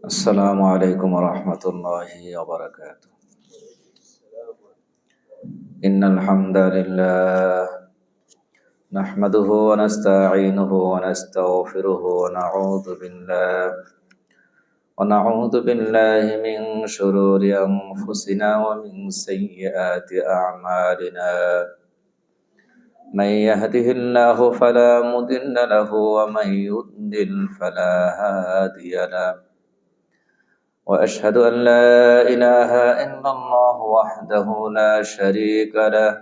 السلام عليكم ورحمة الله وبركاته. إن الحمد لله نحمده ونستعينه ونستغفره ونعوذ بالله من شرور أنفسنا ومن سيئات أعمالنا. من يهده الله فلا مضل له ومن يضلل فلا هادي له. وأشهد أن لا إله إلا الله وحده لا شريك له.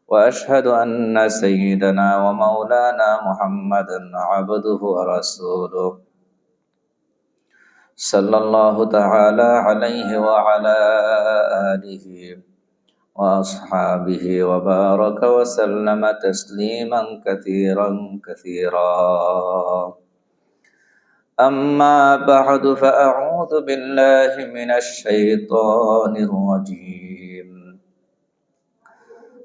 وأشهد أن سيدنا ومولانا محمدا عبده ورسوله صلى الله تعالى عليه وعلى آله وأصحابه وبارك وسلم تسليما كثيرا كثيرا. أما بعد فأعوذ بالله من الشيطان الرجيم.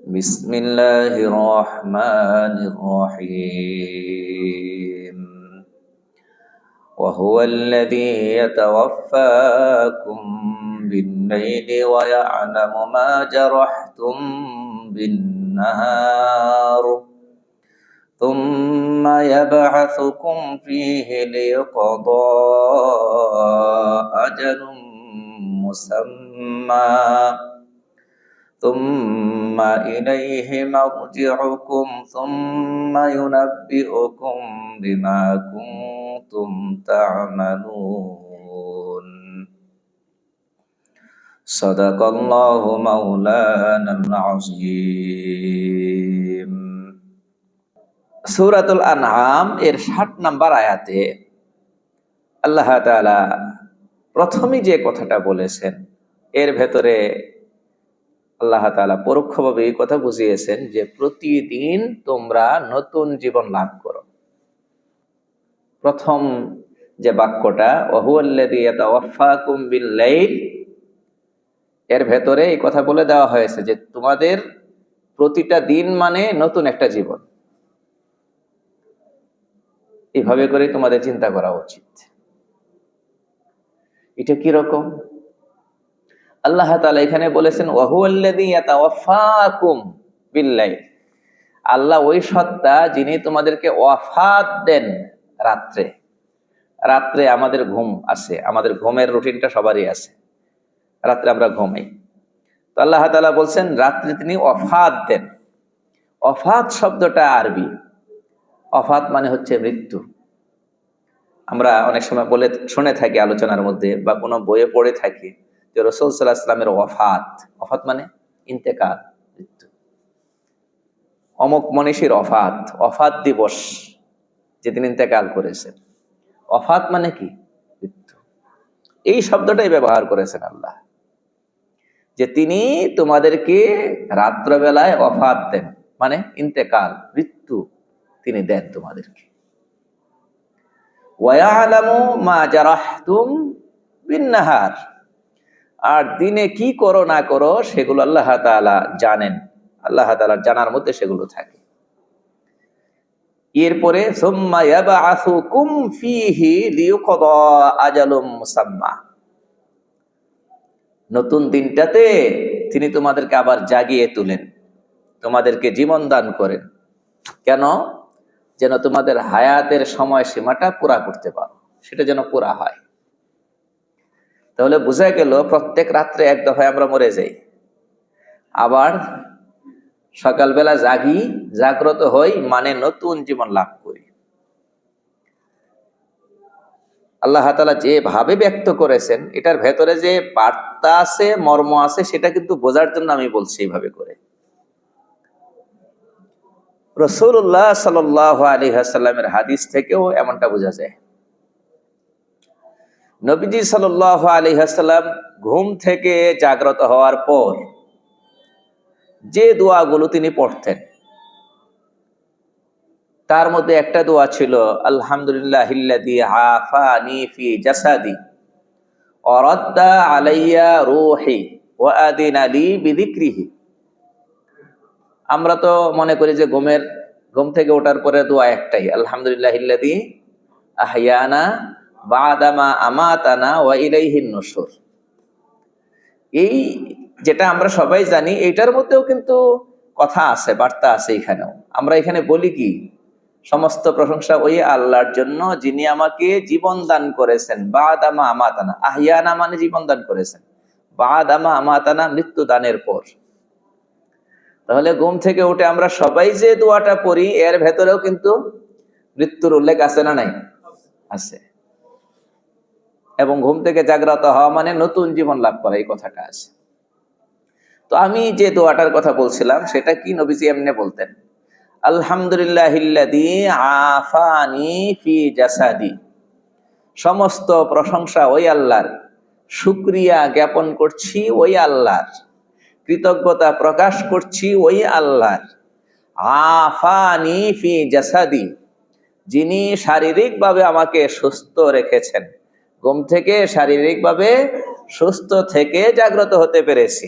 بسم الله الرحمن الرحيم. وهو الذي يتوفاكم بالليل ويعلم ما جرحتم بالنهار ثم يبعثكم فيه ليقضى أجل مسمى ثم إليه مرجعكم ثم ينبئكم بما كنتم تعملون. صدق الله مولانا العظيم. সূরাতুল আনআম এর ৬০ নম্বর আয়াতে আল্লাহ তাআলা প্রথমেই যে কথাটা বলেছেন এর ভেতরে আল্লাহ তাআলা পরোক্ষভাবে এই কথা বুঝিয়েছেন যে প্রতিদিন তোমরা নতুন জীবন লাভ করো। প্রথম যে বাক্যটা ওয়াহুয়াল্লাযী ইয়াতাওয়াফাকুম বিল-লাইল, এর ভেতরে এই কথা বলে দেওয়া হয়েছে যে তোমাদের প্রতিটা দিন মানে নতুন একটা জীবন। এইভাবে করে তোমাদের চিন্তা করা উচিত। এটা কি রকম? আল্লাহ তাআলা এখানে বলেছেন ওয়াহুয়াল্লাযী ইয়াতাওয়াফাকুম বিল-লাইল, আল্লাহ ওই সত্তা যিনি তোমাদেরকে ওয়াফাত দেন রাত্রে। রাত্রে আমাদের ঘুম আছে, আমাদের ঘুমের রুটিনটা সবারই আছে, রাত্রে আমরা ঘুমাই। তো আল্লাহ তাআলা বলছেন রাত্রে তিনি ওয়াফাত দেন। ওয়াফাত শব্দটা আরবি, ওয়াফাত মানে হচ্ছে মৃত্যু। আমরা অনেক সময় বলে শুনে থাকি আলোচনার মধ্যে বা কোনো বইয়ে পড়ে থাকি যে রাসূল সাল্লাল্লাহু আলাইহি ওয়াসাল্লামের ওয়াফাত, ওয়াফাত মানে ইন্তেকাল, মৃত্যু। অমুক মনীষীর ওয়াফাত, ওয়াফাত দিবস, যেদিন ইন্তেকাল করেছেন। ওয়াফাত মানে কি? মৃত্যু। এই শব্দটাই ব্যবহার করেছেন আল্লাহ, যে তিনি তোমাদেরকে রাত্রবেলায় ওয়াফাত দেন, মানে ইন্তেকাল, মৃত্যু তিনি দেন তোমাদেরকে। ওয়ায়ালামু মা জারাহতুম বিন-নাহার, আর দিনে কি করো না করো সেগুলো আল্লাহ তাআলা জানেন। আল্লাহ তাআলার জানার মধ্যে সেগুলো থাকে। এরপরে সুম্মা ইয়াবআসুকুম ফীহি লিইউকদা আজালুম মুসাম্মা, নতুন দিনটাতে তিনি তোমাদেরকে আবার জাগিয়ে তুলেন, তোমাদেরকে জীবন দান করেন। কেন? যেন তোমাদের হায়াতের সময় সীমাটা পুরা করতে পারো, সেটা যেন পুরা হয়। তাহলে বোঝা গেল প্রত্যেক রাত্রে এক দফায় আমরা মরে যাই, আবার সকালবেলা জাগি, জাগ্রত হই, মানে নতুন জীবন লাভ করি। আল্লাহ তাআলা যেভাবে ব্যক্ত করেছেন এটার ভেতরে যে বার্তা আছে, মর্ম আছে, সেটা কিন্তু বোঝার জন্য আমি বলছি এইভাবে করে। রাসূলুল্লাহ সাল্লাল্লাহু আলাইহি ওয়াসাল্লামের হাদিস থেকেও এমনটা বোঝা যায়। নবীজি সাল্লাল্লাহু আলাইহি ওয়াসাল্লাম ঘুম থেকে জাগ্রত হওয়ার পর যে দোয়াগুলো তিনি পড়তেন তার মধ্যে একটা দোয়া ছিল আলহামদুলিল্লাহিল্লাযী আফানি ফি জাসাদি ওয়া রাদ্দা আলাইয়া রূহি ওয়া আদিনা লি বিযিকরিহি। আমরা তো মনে করি যে ঘুম থেকে ওঠার পরে দোয়া একটাই, আলহামদুলিল্লাহিল্লাযী আহইয়ানা বাদামা আমাতানা ওয়া ইলাইহিন নুশুর। এই যেটা আমরা সবাই জানি, এইটার মধ্যেও কিন্তু কথা আছে, বার্তা আছে। এখানেও আমরা এখানে বলি কি, সমস্ত প্রশংসা ওই আল্লাহর জন্য যিনি আমাকে জীবন দান করেছেন। বাদামা আমাতানা, আহিয়ানা মানে জীবন দান করেছেন, বাদামা আমাতানা মৃত্যু দানের পর। তাহলে ঘুম থেকে উঠে আমরা সবাই যে দোয়াটা পড়ি, এর ভেতরেও কিন্তু মৃত্যুর উল্লেখ আছে না নাই? আছে। এবং ঘুম থেকে জাগ্রত হওয়া মানে নতুন জীবন লাভ করা, এই কথাটা আছে। তো আমি যে দোয়াটার কথা বলছিলাম সেটা কি, নবীজি এমনি বলতেন, আলহামদুলিল্লাহিল্লাযী আফানি ফি জাসাদি। সমস্ত প্রশংসা ওই আল্লাহর, শুকরিয়া জ্ঞাপন করছি ওই আল্লাহর, কৃতজ্ঞতা প্রকাশ করছি ওই আল্লাহর। আফানি ফি জাসাদি, যিনি শারীরিকভাবে আমাকে সুস্থ রেখেছেন। ঘুম থেকে শারীরিকভাবে সুস্থ থেকে জাগ্রত হতে পেরেছি,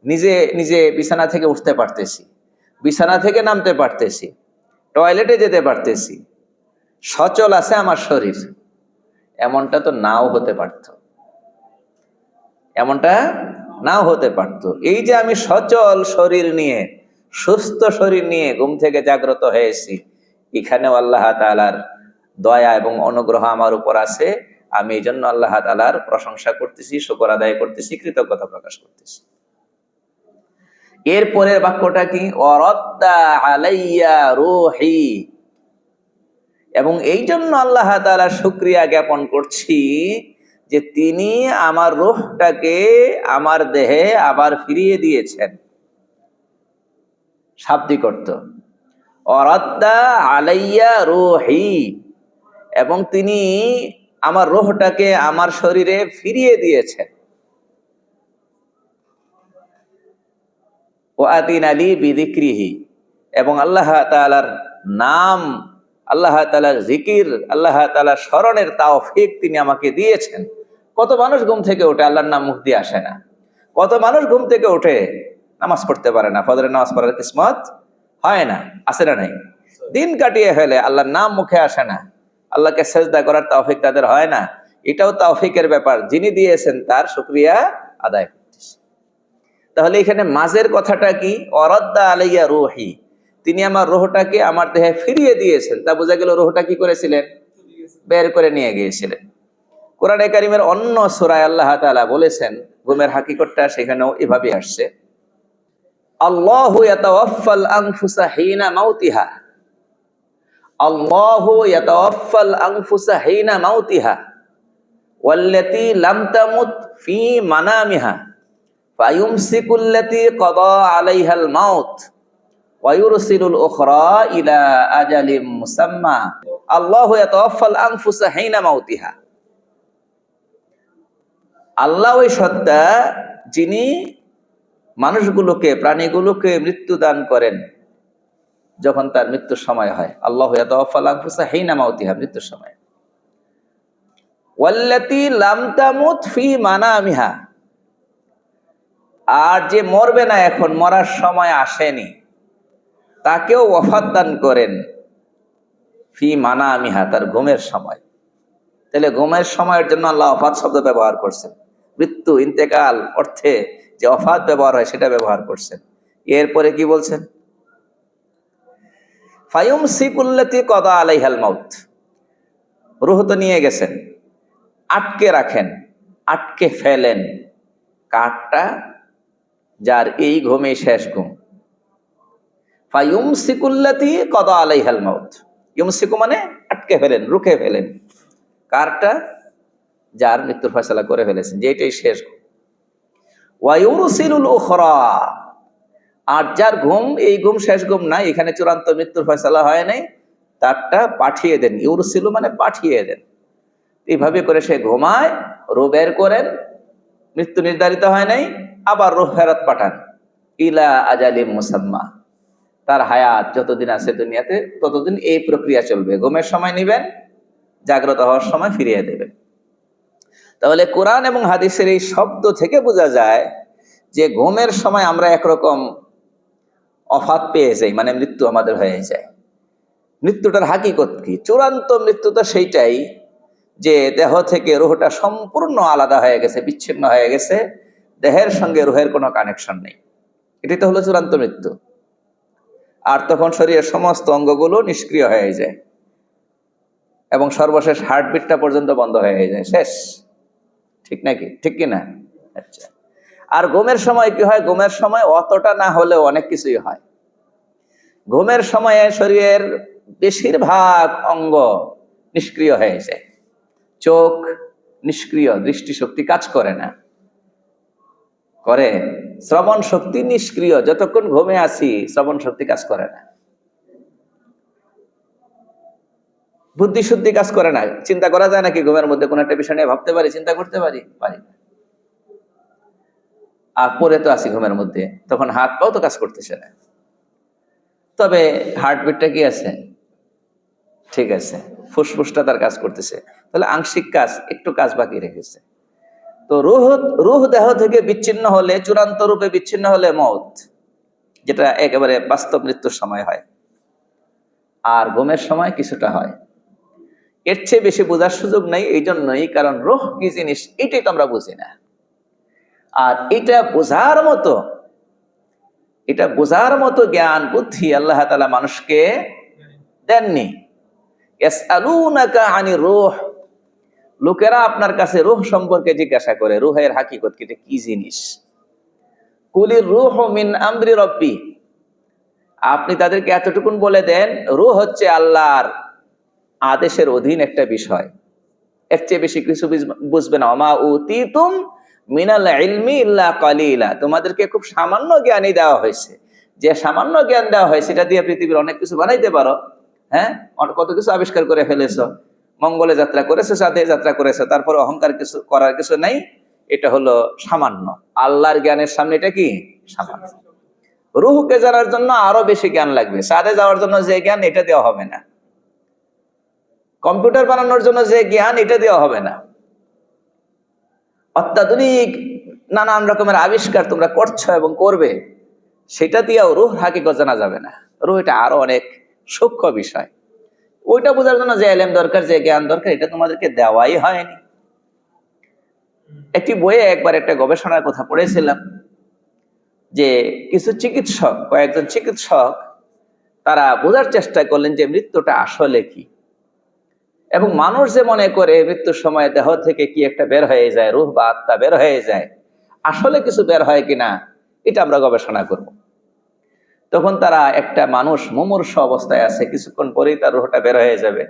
নিজে নিজে বিছানা থেকে উঠতে পারতেছি, বিছানা থেকে নামতে পারতেছি, টয়লেটে যেতে পারতেছি, সচল আছে আমার শরীর। এমনটা তো নাও হতে পারত, এমনটা নাও হতে পারত। এই যে আমি সচল শরীর নিয়ে, সুস্থ শরীর নিয়ে ঘুম থেকে জাগ্রত হয়েছি, এখানেও আল্লাহ তাআলার দয়া এবং অনুগ্রহ আমার উপর আছে। আমি এই জন্য আল্লাহ তাআলার প্রশংসা করতেছি, শুকর আদায় করতেছি, কৃতজ্ঞতা প্রকাশ করতেছি। এরপরের বাক্যটা কি, ওয়ারাদ্দা আলাইয়া রূহি। এবং এই জন্য আল্লাহ তাআলা শুকরিয়া জ্ঞাপন করছি যে তিনি আমার রূহটাকে আমার দেহে আবার ফিরিয়ে দিয়েছেন। শাব্দিক অর্থ, ওয়ারাদ্দা আলাইয়া রূহি, এবং তিনি আমার রূহটাকে আমার শরীরে ফিরিয়ে দিয়েছেন। ওয়াতিনালি বিযিকরিহি, এবং আল্লাহ তাআলার নাম, আল্লাহ তাআলার জিকির, আল্লাহ তাআলার স্মরণের তাওফিক তিনি আমাকে দিয়েছেন। কত মানুষ ঘুম থেকে উঠে আল্লাহর নাম মুখ দিয়ে আসে না, কত মানুষ ঘুম থেকে উঠে নামাজ পড়তে পারে না, ফজরের নামাজ পড়ার কিসমত হয় না, আছে না নাই? দিন কাটিয়ে ফেলে, আল্লাহর নাম মুখে আসে না, আল্লাহকে সেজদা করার তাওফিক তাদের হয় না। এটাও তাওফিকের ব্যাপার, যিনি দিয়েছেন তার শুকরিয়া আদায় করতেছে। তাহলে এখানে মাঝের কথাটা কি, ওয়ারাদ্দা আলাইয়া রূহি, তিনি আমার রূহটাকে আমার দেহে ফিরিয়ে দিয়েছেন। তা বোঝা গেল রূহটা কি করেছিলেন, বের করে নিয়ে গিয়েছিলেন। কোরআনে কারিমের অন্য সূরায় আল্লাহ তাআলা বলেছেন ঘুমের হাকিকতটা, সেখানেও এভাবে আসছে, আল্লাহু ইয়াতাওয়াফাল আনফুসা হিনা মাউতিহা। আল্লাহু ইয়াতাওয়াফাল আনফুসা হিনা মাউতিহা ওয়াল্লাতী লাম তামুত ফি মানামিহা ফায়ুমসিকুল্লাতী ক্বাদা আলাইহাল মাউত ওয়া ইউরসিলুল উখরা ইলা আজালিম মুসাম্মা। আল্লাহু ইয়াতাওয়াফাল আনফুসা হিনা মাউতিহা। আল্লাহ ওই সত্তা যিনি মানুষগুলোকে, প্রাণীগুলোকে মৃত্যু দান করেন যখন তার মৃত্যুর সময় হয়। আল্লাহু ইয়াতাওয়াফাল আনফুসা হিনা মাউতিহা, মৃত্যুর সময়। ওয়াল্লাতী লাম তামুত ফি মানামিহা, আর যে মরবে না, এখন মরার সময় আসেনি, তাকেও ওয়াফাত দান করেন ফি মানামিহা, তার ঘুমের সময়। তাহলে ঘুমের সময়ের জন্য আল্লাহ ওয়াফাত শব্দ ব্যবহার করছেন। মৃত্যু, ইন্তেকাল অর্থে যে ওয়াফাত ব্যবহার হয় সেটা ব্যবহার করছেন। এরপরে কি বলছেন, ফায়ুমসিকুল্লাতী ক্বাদা আলাইহাল মাউত, রূহ তো নিয়ে গেছেন, আটকে রাখেন, আটকে ফেলেন কাঠটা, যার এই ঘুমে শেষ ঘুম। ফায়ুমসিকুল্লাতী ক্বাদা আলাইহাল মাউত, ইউমসিকু মানে আটকে ফেলেন, রুখে ফেলেন, কারটা, যার মৃত্যুর ফয়সালা করে ফেলেছেন, যে এটাই শেষ ঘুম। ওয়া ইউরসিলুল উখরা, আর যার ঘুম এই ঘুম শেষ ঘুম না, এখানে চূড়ান্ত মৃত্যুর ফয়সালা হয় নাই, তারটা পাঠিয়ে দেন। ইউরসিলু মানে পাঠিয়ে দেন। এইভাবে করে সে ঘুমায়, রূহ বের করেন, মৃত্যু নির্ধারিত হয় নাই, আবার রূহ ফেরত পাঠান ইলা আজালিম মুসাম্মা, তার হায়াত যতদিন আছে দুনিয়াতে ততদিন এই প্রক্রিয়া চলবে। ঘুমের সময় নিবেন, জাগ্রত হওয়ার সময় ফিরিয়ে দেবেন। তাহলে কোরআন এবং হাদিসের এই শব্দ থেকে বোঝা যায় যে ঘুমের সময় আমরা একরকম অফাত পেয়ে যাই, মানে মৃত্যু আমাদের হয়ে যায়। মৃত্যুটার হাকিকত কি? চূড়ান্ত মৃত্যু তো সেইটাই যে দেহ থেকে রুহটা সম্পূর্ণ আলাদা হয়ে গেছে, বিচ্ছিন্ন হয়ে গেছে, দেহের সঙ্গে রুহের কোনো কানেকশন নেই। এটি তো হলো চূড়ান্ত মৃত্যু। আর তখন শরীরের সমস্ত অঙ্গগুলো নিষ্ক্রিয় হয়ে যায় এবং সর্বশেষ হার্টবিটটা পর্যন্ত বন্ধ হয়ে যায়, শেষ। ঠিক নাকি? ঠিক কিনা? আচ্ছা। আর ঘুমের সময় কি হয়? ঘুমের সময় অতটা না হলেও অনেক কিছুই হয়। ঘুমের সময়ে শরীরের বেশিরভাগ অঙ্গ নিষ্ক্রিয় হয়ে যায়। চোখ নিষ্ক্রিয়, দৃষ্টিশক্তি কাজ করে না। করে? শ্রবণ শক্তি নিষ্ক্রিয়, যতক্ষণ ঘুমে আছি শ্রবণ শক্তি কাজ করে না। বুদ্ধি শুদ্ধি কাজ করে না। চিন্তা করা যায় নাকি ঘুমের মধ্যে? কোন একটা বিষয় নিয়ে ভাবতে পারি, চিন্তা করতে পারি? পারি না। আর পরে তো আছি ঘুমের মধ্যে, তখন হাত পাও তো কাজ করতেছে না। তবে হার্টবিটটা কি আছে? ঠিক আছে। ফুসফুসটা তার কাজ করতেছে। তাহলে আংশিক কাজ, একটু কাজ বাকি রেখেছে। তো রুহ দেহ থেকে বিচ্ছিন্ন হলে, চূড়ান্ত রূপে বিচ্ছিন্ন হলে মওত, যেটা একেবারে বাস্তব মৃত্যুর সময় হয়। আর ঘুমের সময় কিছুটা হয়। এর চেয়ে বেশি বোঝার সুযোগ নেই। এই জন্যই, কারণ রুহ কি জিনিস এটাই তো আমরা বুঝি না। আর এটা বোঝার মতো জ্ঞান বুদ্ধি আল্লাহ তাআলা মানুষকে দেননি। ইয়াসআলুনাকা আনির রূহ, লোকেরা আপনার কাছে রূহ সম্পর্কে জিজ্ঞাসা করে, রূহের হাকিকত কি, কি জিনিস। কুলির রূহু মিন আমরি রব্বি, আপনি তাদেরকে এতটুকুন বলে দেন, রূহ হচ্ছে আল্লাহর আদেশের অধীন একটা বিষয়। এর চেয়ে বেশি কিছু বুঝবে না। ওমা উতিতুম মিনাল ইলমি ইল্লা কালিলা, তোমাদেরকে খুব সামান্য জ্ঞানই দেওয়া হয়েছে। যে সামান্য জ্ঞান দেওয়া হয়েছে সেটা দিয়ে পৃথিবীর অনেক কিছু বানাইতে পারো। হ্যাঁ, কত কিছু আবিষ্কার করে ফেলেছো। মঙ্গলে যাত্রা করেছে, চাঁদে যাত্রা করেছে, তারপরে অহংকার কিছু করার কিছু নাই। এটা হলো সামান্য। আল্লাহর জ্ঞানের সামনে এটা কি? সামান্য। রূহকে জানার জন্য আরো বেশি জ্ঞান লাগবে। চাঁদে যাওয়ার জন্য যে জ্ঞান, এটা দেওয়া হবে না। কম্পিউটার বানানোর জন্য যে জ্ঞান, এটা দেওয়া হবে না। অত্যাধুনিক নানান রকমের আবিষ্কার তোমরা করছো এবং করবে, সেটা দিয়েও রূহ হাকিকত জানা যাবে না। রূহ এটা আরো অনেক সূক্ষ্ম বিষয়। ওইটা বোঝার জন্য যে ইলম দরকার, যে জ্ঞান দরকার, এটা তোমাদেরকে দেওয়াই হয়নি। একটি বইয়ে একবার একটা গবেষণার কথা পড়েছিলাম যে কয়েকজন চিকিৎসক তারা বোঝার চেষ্টা করলেন যে মৃত্যুটা আসলে কি। এবং মানুষ যে মনে করে মৃত্যুর সময় দেহ থেকে কি একটা বের হয়ে যায়, রূহ বা আত্মা বের হয়ে যায়, আসলে কিছু বের হয় কিনা, এটা আমরা গবেষণা করব। তখন তারা একটা মানুষ মুমূর্ষ অবস্থায় আছে, কিছুক্ষণ পরেই তার রূহটা বের হয়ে যাবে,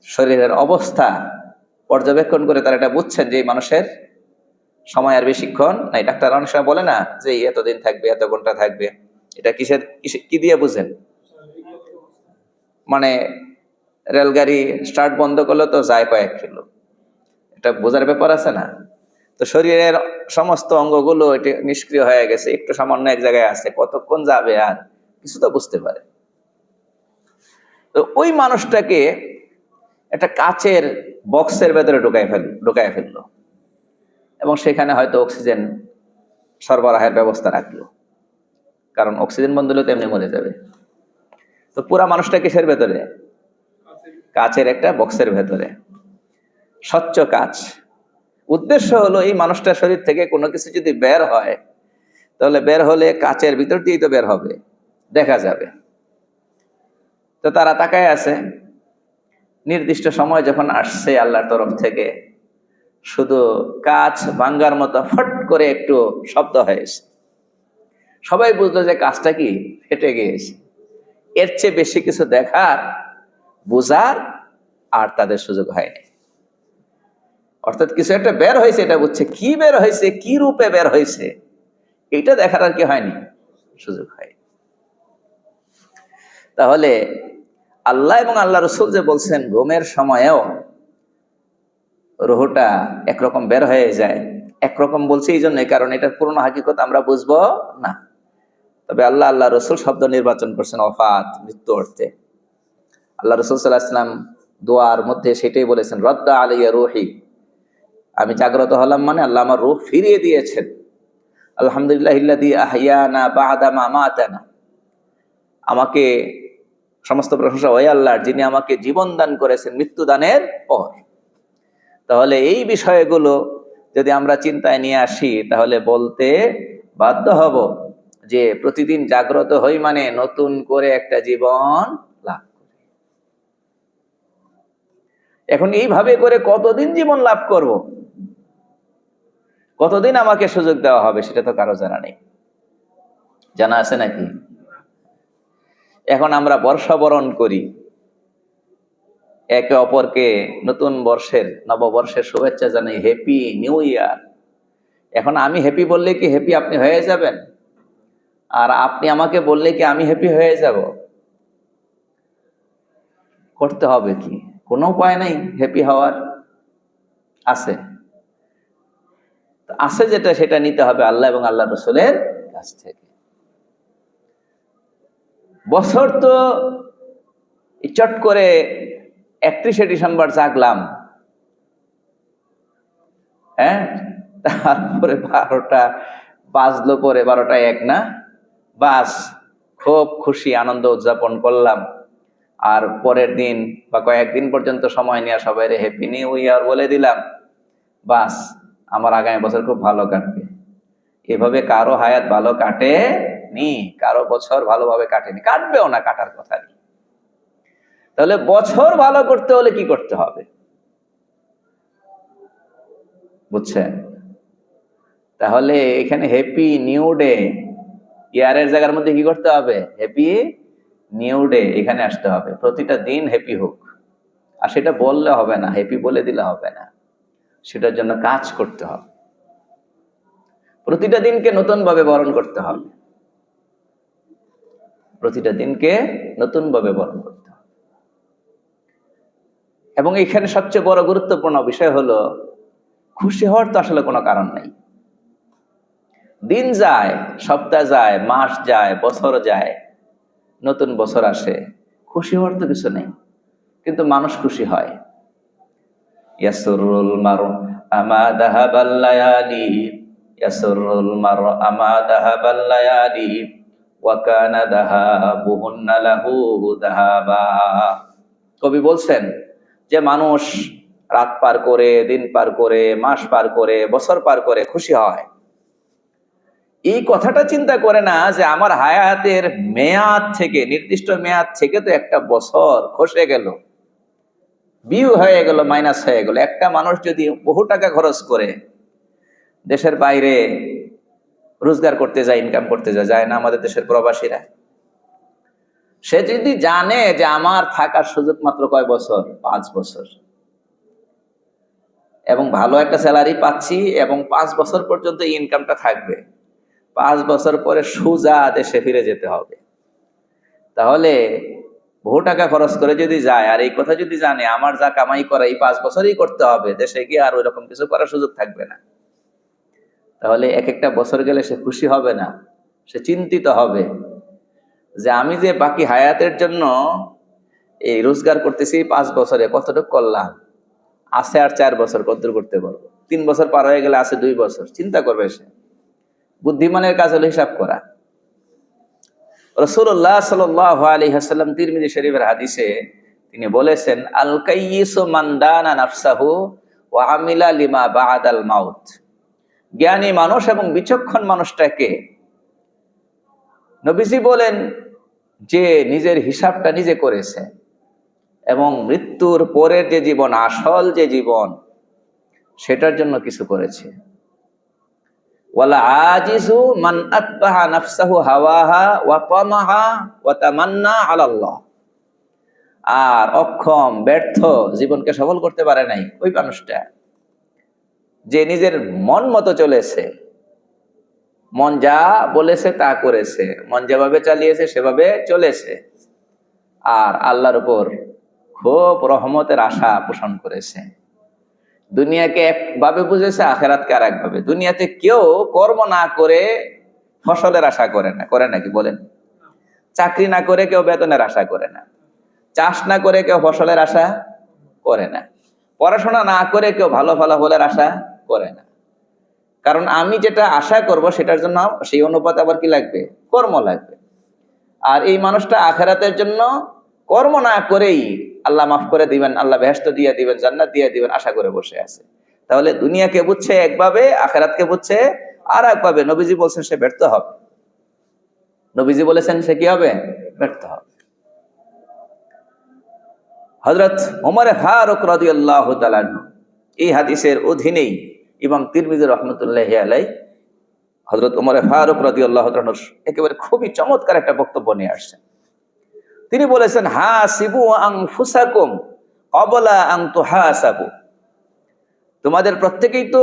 শরীরের অবস্থা পর্যবেক্ষণ করে তারা এটা বুঝছেন যে এই মানুষের সময় আর বেশিক্ষণ নাই। ডাক্তার অনেক সময় বলে না যে এতদিন থাকবে, এত ঘন্টা থাকবে। এটা কি দিয়ে বুঝেন? মানে রেলগাড়ি স্টার্ট বন্ধ করলে তো যায় কয়েক কিলো, এটা বোঝার ব্যাপার আছে না? তো শরীরের সমস্ত অঙ্গগুলো এটি নিষ্ক্রিয় হয়ে গেছে, একটু সামান্য এক জায়গায় আছে, কতক্ষণ যাবে আর কিছু তো বুঝতে পারে। তো ওই মানুষটাকে একটা কাচের বক্সের ভেতরে ঢুকায় ফেললো এবং সেখানে হয়তো অক্সিজেন সরবরাহের ব্যবস্থা রাখলো, কারণ অক্সিজেন বন্ধ হলে তেমনি মরে যাবে। তো পুরা মানুষটা কিসের ভেতরে? কাচের একটা বক্সের ভেতরে, স্বচ্ছ কাচ। উদ্দেশ্য হলো এই মানুষটার শরীর থেকে কোনো কিছু যদি বের হয়, তাহলে বের হলে কাচের ভিতর দিয়েই তো বের হবে, দেখা যাবে। তো তারা তাকায় আছে। নির্দিষ্ট সময় যখন আসছে আল্লাহর তরফ থেকে, শুধু কাচ ভাঙ্গার মতো ফট করে একটু শব্দ হয়েছে। সবাই বুঝলো যে কাজটা কি ফেটে গিয়েছে। এর চেয়ে বেশি কিছু দেখার, বুঝার আর তাদের সুযোগ হয়নি। অর্থাৎ কিছু একটা বের হয়েছে, এটা বুঝছে, কি বের হয়েছে, কি রূপে বের হয়েছে, এটা দেখার আর কি হয়নি, সুযোগ হয়নি। তাহলে আল্লাহ এবং আল্লাহ রসুল যে বলছেন ঘুমের সময়েও রুহটা একরকম বের হয়ে যায়, একরকম বলছে এই জন্য, কারণ এটার পূর্ণ হাকিকত আমরা বুঝবো না। তবে আল্লাহ রসুল শব্দ নির্বাচন করছেন ওফাত, মৃত্যু অর্থে। আল্লাহ রসুল সাল্লাল্লাহু আলাইহি ওয়াসাল্লাম দোয়ার মধ্যে সেটাই বলেছেন, রদ্দা আলাইয়া রুহি, আমি জাগ্রত হলাম মানে আল্লাহ আমার রূহ ফিরিয়ে দিয়েছেন। আলহামদুলিল্লাহিল্লাযী আহইয়ানা বা'দা মা আমাতানা, আমাকে সমস্ত প্রশংসা ওই আল্লাহর, যিনি আমাকে জীবন দান করেছেন মৃত্যু দানের পর। তাহলে এই বিষয়গুলো যদি আমরা চিন্তায় নিয়ে আসি তাহলে বলতে বাধ্য হব যে প্রতিদিন জাগ্রত হই মানে নতুন করে একটা জীবন লাভ করি। এখন এইভাবে করে কতদিন জীবন লাভ করব, কতদিন আমাকে সুযোগ দেওয়া হবে সেটা তো কারো জানা নেই। জানা আছে নাকি? এখন আমরা বর্ষবরণ করি, একে অপরকে নতুন বর্ষের নববর্ষের শুভেচ্ছা জানাই, হ্যাপি নিউ ইয়ার। এখন আমি হ্যাপি বললে কি হ্যাপি আপনি হয়ে যাবেন? আর আপনি আমাকে বললে কি আমি হ্যাপি হয়ে যাব? করতে হবে কি? কোনো উপায় নাই হ্যাপি হওয়ার। আছে আছে যেটা সেটা নিতে হবে আল্লাহ এবং আল্লাহ রসুলের কাছ থেকে। বছর তো চট করে 31শে ডিসেম্বর জাগলাম, হ্যাঁ, তারপরে 12টা বাজলো, পরে 12টা 1 না, বাস খুব খুশি আনন্দ উদযাপন করলাম। আর পরের দিন বা কয়েকদিন পর্যন্ত সময় নিয়ে সবাই হ্যাপি নিউ ইয়ার বলে দিলাম, বাস আমার আগামী বছর খুব ভালো কাটবে। এভাবে কারো হায়াত ভালো কাটেনি, কারো বছর ভালোভাবে কাটেনি, কাটবেও না, কাটার কথা নেই। তাহলে বছর ভালো করতে হলে কি করতে হবে বুঝছেন? তাহলে এখানে হ্যাপি নিউ ডে, ইয়ারের জায়গার মধ্যে কি করতে হবে? হ্যাপি নিউ ডে এখানে আসতে হবে। প্রতিটা দিন হ্যাপি হোক। আর সেটা বললে হবে না, হ্যাপি বলে দিলে হবে না, সেটার জন্য কাজ করতে হবে। প্রতিটা দিনকে নতুন ভাবে বরণ করতে হবে, প্রতিটা দিনকে নতুন ভাবে বরণ করতে হবে। এবং এখানে সবচেয়ে বড় গুরুত্বপূর্ণ বিষয় হলো খুশি হওয়ার তো আসলে কোনো কারণ নেই। দিন যায়, সপ্তাহ যায়, মাস যায়, বছর যায়, নতুন বছর আসে, খুশি হওয়ার তো কিছু নেই, কিন্তু মানুষ খুশি হয়। ইয়াসুরুল মারু আমা দাহাবাল লায়ালি, ইয়াসুরুল মারু আমা দাহাবাল লায়ালি ওয়া কানা দাহাবুহুন্না লাহু দাহাবা। কবি বলছেন যে মানুষ রাত পার করে, দিন পার করে, মাস পার করে, বছর পার করে খুশি হয়। এই কথাটা চিন্তা করে না যে আমার হায়াতের মেয়াদ থেকে, নির্দিষ্ট মেয়াদ থেকে তো একটা বছর খসে গেল, বিউ হয়ে গেল, মাইনাস হয়ে গেল। একটা মানুষ যদি বহু টাকা খরচ করে দেশের বাইরে রোজগার করতে যায়, ইনকাম করতে যায় না আমাদের দেশের প্রবাসীরা, সে যদি জানে যে আমার থাকার সুযোগ মাত্র কয় বছর, 5 বছর, এবং ভালো একটা স্যালারি পাচ্ছি এবং 5 বছর পর্যন্ত ইনকামটা থাকবে, 5 বছর পরে সোজা দেশে ফিরে যেতে হবে, তাহলে বহু টাকা খরচ করে যদি যায় আর এই কথা যদি জানে আমার যা কামাই করা এই 5 বছরই করতে হবে, দেশে গিয়ে আর ওইরকম কিছু করার সুযোগ থাকবে না, তাহলে এক একটা বছর গেলে সে খুশি হবে না, সে চিন্তিত হবে যে আমি যে বাকি হায়াতের জন্য এই রোজগার করতেছি 5 বছরে কতটুকু করলাম, আছে আর 4 বছর কতটুকু করতে পারবো, 3 বছর পার হয়ে গেলে আছে 2 বছর, চিন্তা করবে সে। বুদ্ধিমানের কাজ হলো হিসাব করা। রাসূলুল্লাহ সাল্লাল্লাহু আলাইহি ওয়াসাল্লাম তিরমিজি শরীফের হাদিসে তিনি বলেছেন, আল কাইয়িসু মান দানা নাফসাহু ওয়া আমিলা লিমা বা'দাল মাউত। জ্ঞানী মানুষ এবং বিচক্ষণ মানুষটাকে নবীজি বলেন যে নিজের হিসাবটা নিজে করেছে এবং মৃত্যুর পরের যে জীবন, আসল যে জীবন, সেটার জন্য কিছু করেছে। ওয়ালা আজিজু মান আতবাহা নাফসাহু হাওয়াহা ওয়া তামাহা ওয়া তামান্না আলাল্লাহ। আর অক্ষম, ব্যর্থ, জীবনকে সফল করতে পারে নাই ওই মানুষটা যে নিজের মন মতো চলেছে, মন যা বলেছে তা করেছে, মন যেভাবে চালিয়েছে সেভাবে চলেছে, আর আল্লাহর উপর খুব রহমতের আশা পোষণ করেছে। দুনিয়াকে একভাবে বুঝেছে, আখেরাতকে আর একভাবে। দুনিয়াতে কেউ কর্ম না করে ফসলের আশা করে না, করে নাকি বলেন? চাকরি না করে কেউ বেতনের আশা করে না, চাষ না করে কেউ ফসলের আশা করে না, পড়াশোনা না করে কেউ ভালো ফলাফলের আশা করে না। কারণ আমি যেটা আশা করব সেটার জন্য সেই অনুপাতে আবার কি লাগবে? কর্ম লাগবে। আর এই মানুষটা আখেরাতের জন্য কর্ম না করেই আল্লাহ মাফ করে দিবেন, আল্লাহ বেহেশত দিয়ে দিবেন, জান্নাত দিয়ে দিবেন, আশা করে বসে আছে। তাহলে দুনিয়াকে বুঝছে একভাবে, আখিরাতকে বুঝছে আর একভাবে। নবীজি বলছেন সে ব্যর্থ হবে। নবীজি বলেছেন সে কি হবে? ব্যর্থ হবে। হযরত ওমর ফারুক রাদিয়াল্লাহু তাআলা এই হাদিসের অধীনেই ইমাম তিরমিজি রাহমাতুল্লাহি আলাইহি হযরত ওমর ফারুক রাদিয়াল্লাহু তাআলা একেবারে খুবই চমৎকার একটা বক্তব্য নিয়ে আসছেন। তিনি বলেছেন, হাসিবু আনফুসাকুম ক্বাবলা আন তুহাসাবু। তোমাদের প্রত্যেকেই তো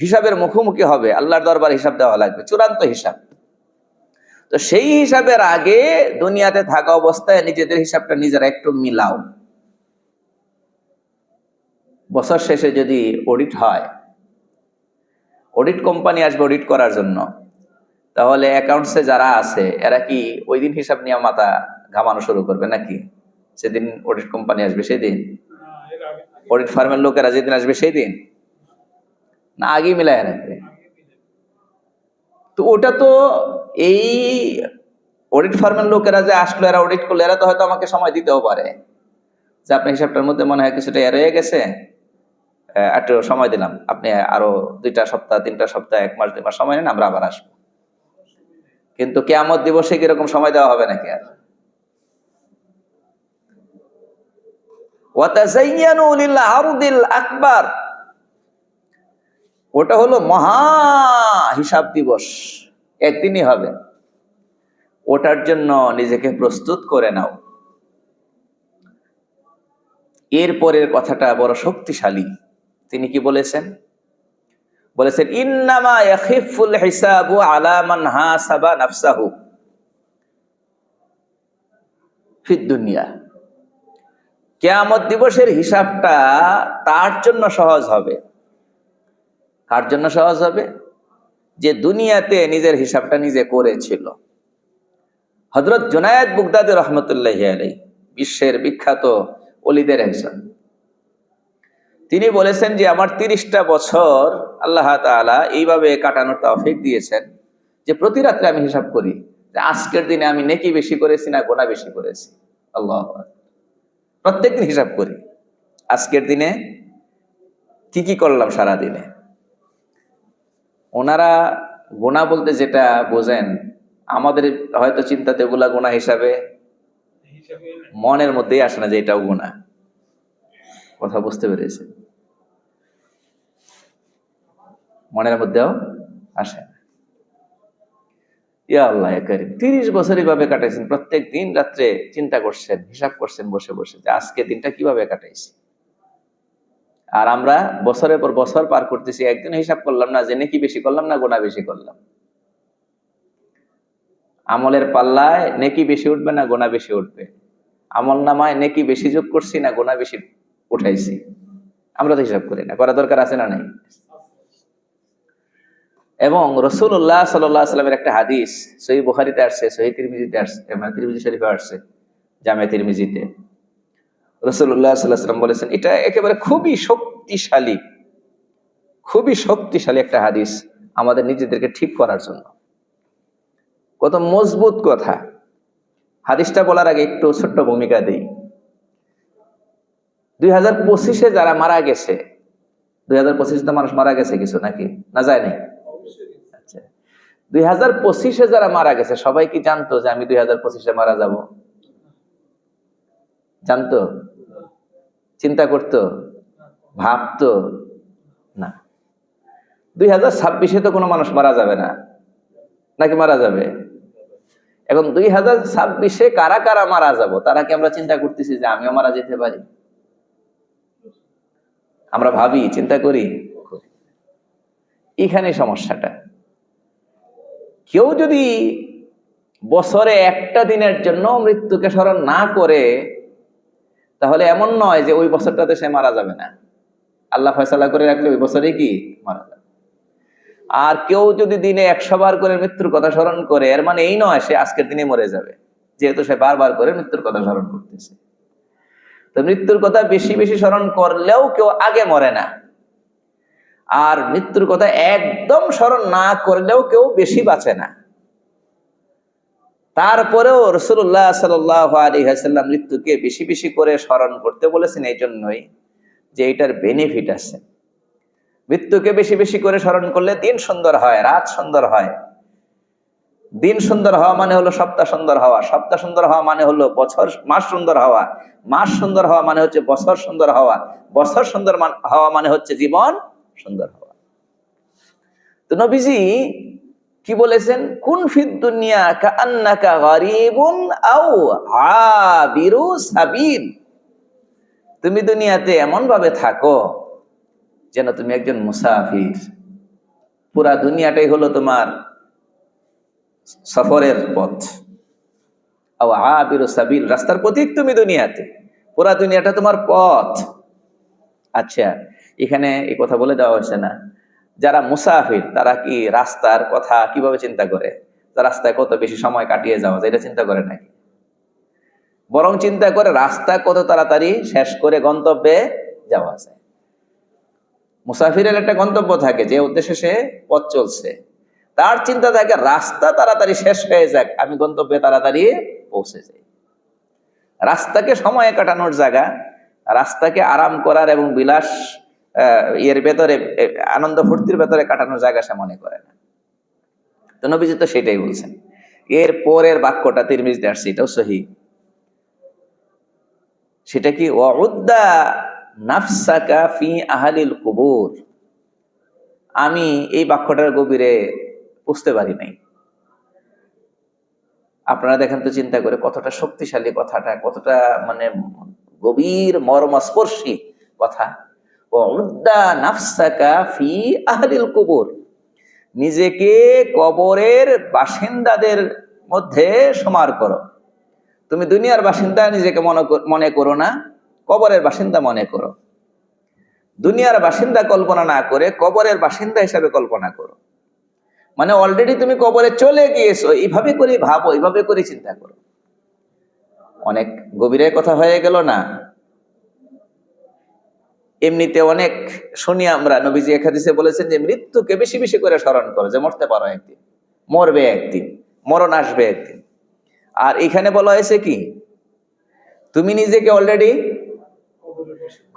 হিসাবের মুখোমুখি হবে, আল্লাহর দরবারে হিসাব দেওয়া লাগবে, চূড়ান্ত হিসাব। তো সেই হিসাবের আগে দুনিয়াতে থাকা অবস্থায় নিজেদের হিসাবটা নিজেরা একটু মিলাও। বছর শেষে যদি অডিট হয়, অডিট কোম্পানি আসবে অডিট করার জন্য, তাহলে অ্যাকাউন্টসে যারা আছে এরা কি ওই দিন হিসাব নিয়ে মাথা ঘামানো শুরু করবে নাকি? সেদিন অডিট কোম্পানি আসবে সেই দিন? অডিট ফার্মের লোকেরা যেদিন আসবে সেই দিন? না আগেই মিলায় রাখবে? তো ওটা তো এই অডিট ফার্মের লোকেরা যে আসলো, এরা অডিট করলো, এরা তো হয়তো আমাকে সময় দিতেও পারে যে আপনার হিসাবটার মধ্যে মনে হয় কিছুটা রয়ে গেছে, একটু সময় দিলাম, আপনি আরো 2টা সপ্তাহ 3টা সপ্তাহ 1 মাস 2 মাস সময় নেন, আমরা আবার আসবো। কিন্তু কিয়ামত দিবসে কিরকম সময় দেওয়া হবে নাকি? আর ওয়াতাযায়্যানু লিল আরদিল আকবার, ওটা হলো মহা হিসাব দিবস, একদিনই হবে। ওটার জন্য নিজেকে প্রস্তুত করে নাও। এরপরের কথাটা বড় শক্তিশালী। তিনি কি বলেছেন? বলেছেন, ইন্নামা ইয়াখিফুল হিসাবু আলা মান হাসাবা নাফসাহু ফিদ দুনিয়া। কিয়ামত দিবসের হিসাবটা তার জন্য সহজ হবে। কার জন্য সহজ হবে? যে দুনিয়াতে নিজের হিসাবটা নিজে করেছিল। হযরত জুনায়েদ বুগদাদি রাহমাতুল্লাহি আলাইহি, বিশ্বের বিখ্যাত ওলিদের একজন, তিনি বলেছেন যে আমার 30টা বছর আল্লাহ তাআলা এইভাবে কাটানোর তৌফিক দিয়েছেন যে প্রতি রাত্রে আমি হিসাব করি যে আজকের দিনে আমি নেকি বেশি করেছি না গুনাহ বেশি করেছি। আল্লাহু আকবার। প্রত্যেকদিন হিসাব করি আজকের দিনে কি কি করলাম সারা দিনে। ওনারা গুনাহ বলতে যেটা বোঝেন, আমাদের হয়তো চিন্তাতে ওগুলা গুনাহ হিসাবে মনের মধ্যেই আসে না যে এটাও গুনাহ। কথা বুঝতে পেরেছে? মনের মধ্যেও আসে না। ইয়া আল্লাহ ইয়া কারীম, 30 বছর এইভাবে কাটাইছেন, প্রত্যেক দিন রাত্রে চিন্তা করছেন, হিসাব করছেন বসে বসে যে আজকে দিনটা কিভাবে কাটাইছি। আর আমরা বছরের পর বছর পার করতেছি, একদিন হিসাব করলাম না যে নেকি বেশি করলাম না গুনাহ বেশি করলাম। আমলের পাল্লায় নেকি বেশি উঠবে না গুনাহ বেশি উঠবে, আমল নামায় নেকি বেশি যোগ করছি না গুনাহ বেশি উঠাইছি, আমরা তো হিসাব করি না। করা দরকার আছে না নাই? এবং রাসূলুল্লাহ সাল্লাল্লাহু আলাইহি ওয়াসাল্লামের একটা হাদিস সহিহ বুখারীতে আসছে, সহিহ তিরমিজিতে আসছে, মানে তিরমিজি শরীফে আসছে, জামে তিরমিজিতে রাসূলুল্লাহ সাল্লাল্লাহু আলাইহি ওয়াসাল্লাম বলেছেন, এটা একেবারে খুবই শক্তিশালী একটা হাদিস আমাদের নিজেদেরকে ঠিক করার জন্য। কত মজবুত কথা। হাদিসটা বলার আগে একটু ছোট্ট ভূমিকা দেই। 2025-এ যারা মারা গেছে, 2025-এ তো মানুষ মারা গেছে কিছু নাকি না যায় নাই? আচ্ছা, 2025-এ যারা মারা গেছে সবাই কি জানতো যে আমি 2025-এ মারা যাব? জানতো? চিন্তা করতো? ভাবতো না। 2026-এ তো কোনো মানুষ মারা যাবে না, নাকি মারা যাবে? এখন 2026-এ কারা কারা মারা যাব তারা কি আমরা চিন্তা করতেছি যে আমিও মারা যেতে পারি? আমরা ভাবি, চিন্তা করি? এখানে সমস্যাটা। কেউ যদি বছরে একটা দিনের জন্য মৃত্যুকে স্মরণ না করে, তাহলে এমন নয় যে ওই বছরটাতে সে মারা যাবে না। আল্লাহ ফয়সালা করে রাখলে ওই বছরেই কি মারা যাবে। আর কেউ যদি দিনে 100 বার করে মৃত্যুর কথা স্মরণ করে, এর মানে এই নয় সে আজকের দিনে মরে যাবে, যেহেতু সে বারবার করে মৃত্যুর কথা স্মরণ করতেছে। তো মৃত্যুর কথা বেশি বেশি স্মরণ করলেও কেউ আগে মরে না, আর মৃত্যুর কথা একদম স্মরণ না করলেও কেউ বেশি বাঁচে না। তারপরেও রাসূলুল্লাহ সাল্লাল্লাহু আলাইহি ওয়াসাল্লাম মৃত্যুকে বেশি বেশি করে স্মরণ করতে বলেছেন এই জন্যই যে এটার বেনিফিট আছে। মৃত্যুকে বেশি বেশি করে স্মরণ করলে দিন সুন্দর হয়, রাত সুন্দর হয়। দিন সুন্দর হওয়া মানে হলো সপ্তাহ সুন্দর হওয়া, সপ্তাহ সুন্দর হওয়া মানে হলো মাস সুন্দর হওয়া, মাস সুন্দর হওয়া মানে হচ্ছে বছর সুন্দর হওয়া, বছর সুন্দর হওয়া মানে হচ্ছে জীবন সুন্দর হওয়া। তো নবীজি কি বলেছেন? কুন ফিদ দুনিয়া কাআন্নাকা গারিবুন আও আবিরু সাবিল। তুমি দুনিয়াতে এমন ভাবে থাকো যেন তুমি একজন মুসাফির। পুরা দুনিয়াটাই হলো তোমার সফরের পথ। আও আবিরু সাবিল, রাস্তার পথিক তুমি দুনিয়াতে, পুরা দুনিয়াটা তোমার পথ। আচ্ছা, এখানে এই কথা বলে দেওয়া হয়েছে না, যারা মুসাফির তারা কি রাস্তার কথা কিভাবে চিন্তা করে, রাস্তায় কত বেশি সময় কাটিয়ে যাওয়া যায় এটা চিন্তা করে নাকি? বরং চিন্তা করে রাস্তা কত তাড়াতাড়ি শেষ করে গন্তব্যে যাওয়া যায়। মুসাফিরের একটা গন্তব্য থাকে, যে উদ্দেশ্যে সে পথ চলছে, তার চিন্তা থাকে রাস্তা তাড়াতাড়ি শেষ হয়ে যাক, আমি গন্তব্যে তাড়াতাড়ি পৌঁছে যাই। রাস্তাকে সময়ে কাটানোর জায়গা, রাস্তাকে আরাম করার এবং বিলাস এর ভেতরে, আনন্দ ফুর্তির ভেতরে কাটানোর জায়গা সে মনে করে না। তো নবীজি তো সেটাই বলছেন। এর পরের বাক্যটা তিরমিজিতে আসছে, এটাও সহিহ। সেটা কি? ওয়াউদ্দা নাফসাকা ফি আহলিল কুবুর। আমি এই বাক্যটার গভীরে বুঝতে পারি নাই। আপনারা দেখেন তো চিন্তা করে কতটা শক্তিশালী কথাটা, কতটা মানে গভীর মর্মস্পর্শী কথা। ওয়াউদ্দা নাফসাকা ফি আহলিল কুবুর, নিজেকে কবরের বাসিন্দাদের মধ্যে সমার করো। তুমি দুনিয়ার বাসিন্দা নিজেকে মনে করো না, কবরের বাসিন্দা মনে করো। দুনিয়ার বাসিন্দা কল্পনা না করে কবরের বাসিন্দা হিসাবে কল্পনা করো। মানে অলরেডি তুমি কবরে চলে গিয়েছো, এইভাবে করে ভাবো, এইভাবে করে চিন্তা করো। অনেক গভীরে কথা হয়ে গেল না? এমনিতে অনেক শুনি আমরা, নবীজি এক হাদিসে বলেছেন যে মৃত্যুকে বেশি বেশি করে স্মরণ করো, যে মরতে পারো একদিন, মরবে একদিন, মরণ আসবে একদিন। আর এখানে বলা হয়েছে কি? তুমি নিজেকে অলরেডি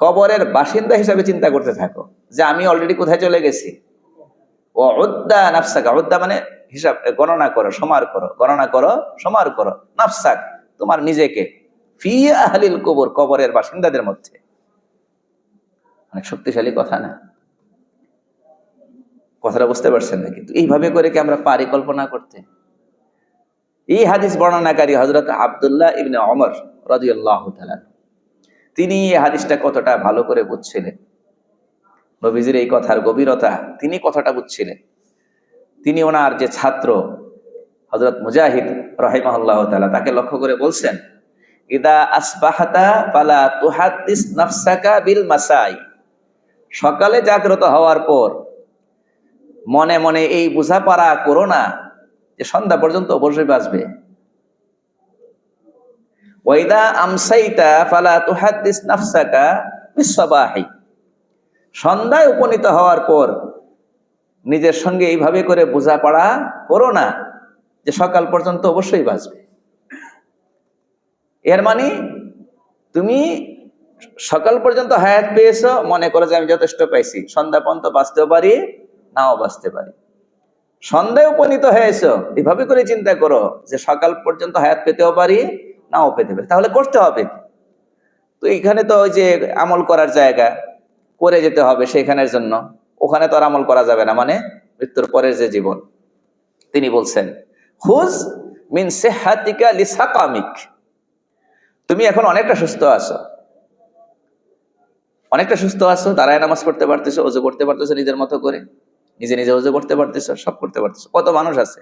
কবরের বাসিন্দা হিসাবে চিন্তা করতে থাকো, যে আমি অলরেডি কোথায় চলে গেছি। ও উদ্দা নাফসাকা, উদ্দা মানে হিসাব, গণনা করো, সমার করো, গণনা করো, সমার করো নাফসাক, তোমার নিজেকে, ফি আহলিল কবর, কবরের বাসিন্দাদের মধ্যে। অনেক শক্তিশালী কথা না? কথাটা বুঝতে পারছেন নাকি? এইভাবে করে কি আমরা পারি কল্পনা করতে? এই হাদিস বর্ণনাকারী হযরত আব্দুল্লাহ ইবনে ওমর রাদিয়াল্লাহু তাআলা, তিনি এই হাদিসটা কতটা ভালো করে বুঝছিলেন, নবীজির এই কথার গভীরতা তিনি কথাটা বুঝছিলেন। তিনি ওনার যে ছাত্র হযরত মুজাহিদ রাহিমাহুল্লাহ তাআলা, তাকে লক্ষ্য করে বলছেন, ইদা আসবাহাতা ফালা তুহাদ্দিস নাফসাকা বিল মাসাই। সকালে জাগ্রত হওয়ার পর মনে মনে এই বোঝাপড়া করো না যে সন্ধ্যা পর্যন্ত অবশ্যই বাঁচবে। ওয়াইদা আমসাইতা ফালা তুহাদ্দিস নাফসাকা বিসসাবাহি। সন্ধ্যায় উপনীত হওয়ার পর নিজের সঙ্গে এইভাবে করে বোঝাপড়া করো না যে সকাল পর্যন্ত অবশ্যই বাঁচবে। এর মানে তুমি সকাল পর্যন্ত হায়াত পেয়েছো, মনে করো যে আমি যথেষ্ট পাইছি, সন্ধ্যা পর্যন্ত বাঁচতেও পারি, নাও বাঁচতে পারি। সন্ধ্যায় উপনীত হয়েছো, এভাবে করে চিন্তা করো যে সকাল পর্যন্ত হায়াত পেতেও পারি, নাও পেতে পারি। তাহলে করতে হবে। তো এখানে তো ওই যে আমল করার জায়গা, করে যেতে হবে সেখানের জন্য, ওখানে তো আর আমল করা যাবে না, মানে মৃত্যুর পরের যে জীবন। তিনি বলছেন, খুজ মিন সিহহাতিকা লিসাকামিক। তুমি এখন অনেকটা সুস্থ আছো, অনেকটা সুস্থ আছো, দাঁড়ায় নামাজ পড়তে পারতেছো, ওযু করতে পারতেছো নিজের মতো করে, নিজে নিজে ওযু করতে পারতেছো, সব করতে পারতেছো। কত মানুষ আছে